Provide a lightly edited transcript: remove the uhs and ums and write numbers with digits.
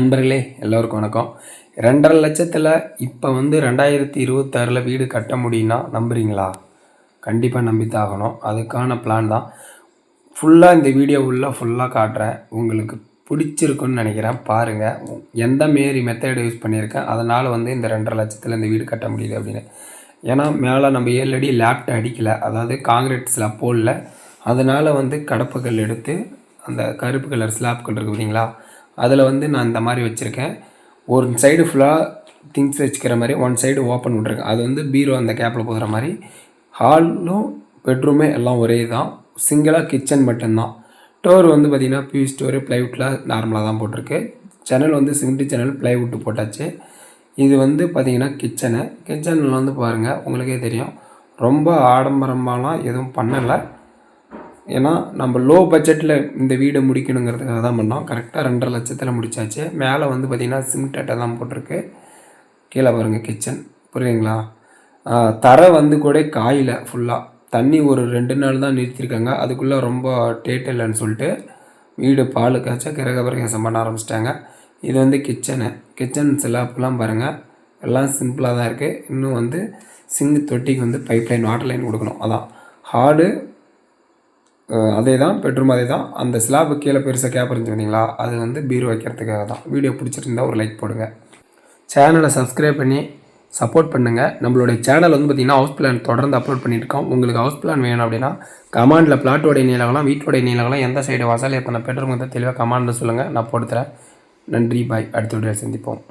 நண்பர்களே எல்லோருக்கும் வணக்கம். 2.5 லட்சத்தில் இப்போ 2026 வீடு கட்ட முடியும்னா நம்புறீங்களா? கண்டிப்பாக நம்பித்தாகணும். அதுக்கான பிளான் தான் ஃபுல்லாக இந்த வீடியோ ஃபுல்லாக காட்டுறேன். உங்களுக்கு பிடிச்சிருக்குன்னு நினைக்கிறேன். பாருங்கள் எந்த மாரி மெத்தட் யூஸ் பண்ணியிருக்கேன். அதனால் இந்த 2.5 லட்சத்தில் இந்த வீடு கட்ட முடியுது அப்படின்னு. ஏன்னா மேலே நம்ம 7 அடி லேப்ட் அடிக்கலை, அதாவது காங்கிரீட் ஸ்லாப் போடல. அதனால் கடப்புகள் எடுத்து அந்த கருப்பு கலர் ஸ்லாப்கள் இருக்குது பார்த்தீங்களா, அதில் நான் இந்த மாதிரி வச்சுருக்கேன். ஒரு சைடு ஃபுல்லாக திங்ஸ் வச்சுக்கிற மாதிரி, ஒன் சைடு ஓப்பன் விட்ருக்கேன். அது பீரோ அந்த கேப்பில் போகிற மாதிரி. ஹாலும் பெட்ரூமே எல்லாம் ஒரே தான். சிங்கிளாக கிச்சன் மட்டும்தான். டோர் பார்த்திங்கன்னா பியூஸ் டோரு ப்ளைவுட்டில் நார்மலாக தான் போட்டிருக்கு. ஜன்னல் சிமெண்ட் ஜன்னல் ப்ளைவுட்டு போட்டாச்சு. இது பார்த்திங்கன்னா கிச்சனில் பாருங்கள், உங்களுக்கே தெரியும். ரொம்ப ஆடம்பரமாலாம் எதுவும் பண்ணலை. ஏன்னா நம்ம லோ பட்ஜெட்டில் இந்த வீடை முடிக்கணுங்கிறதுக்காக தான் பண்ணோம். கரெக்டாக 2.5 லட்சத்தில் முடித்தாச்சு. மேலே பார்த்திங்கன்னா சிமெண்ட் அட்டை தான் போட்டிருக்கு. கீழே பாருங்கள் கிச்சன், புரியுதுங்களா? தரை கூட காயில் ஃபுல்லாக தண்ணி ஒரு 2 நாள் தான் நிறுத்தியிருக்காங்க. அதுக்குள்ளே ரொம்ப டேட் இல்லைன்னு சொல்லிட்டு வீடு பால் காய்ச்சா கிரகபிரவேசம் பண்ண ஆரம்பிச்சிட்டாங்க. இது கிச்சன் ஸ்லாப்லாம் பாருங்கள், எல்லாம் சிம்பிளாக தான் இருக்குது. இன்னும் சிங்க் தொட்டிக்கு பைப் லைன் வாட்டர் லைன் கொடுக்கணும். அதான் ஹாலு அதே தான், பெட்ரூம் அதே தான். அந்த ஸ்லாப்பு கீழே பெருசாக கேப் இருந்துச்சுங்களா, அது பீரோ வைக்கிறதுக்காக தான். வீடியோ பிடிச்சிருந்தா ஒரு லைக் போடுங்க. சேனலை சப்ஸ்கிரைப் பண்ணி சப்போர்ட் பண்ணுங்கள். நம்மளுடைய சேனல் பார்த்திங்கன்னா ஹவுஸ் பிளான் தொடர்ந்து அப்லோட் பண்ணியிருக்கோம். உங்களுக்கு ஹவுஸ் பிளான் வேணும் அப்படின்னா கமாண்டில் பிளாட்டோடைய நீளங்களாம் வீட்டோடைய நீளங்களாம் எந்த சைடு வாசல் எத்தனை பெட்ரூம் தெளிவாக கமாண்டில் சொல்லுங்கள், நான் போட்டுத்தரேன். நன்றி, பாய். அடுத்த வீடியோ சந்திப்போம்.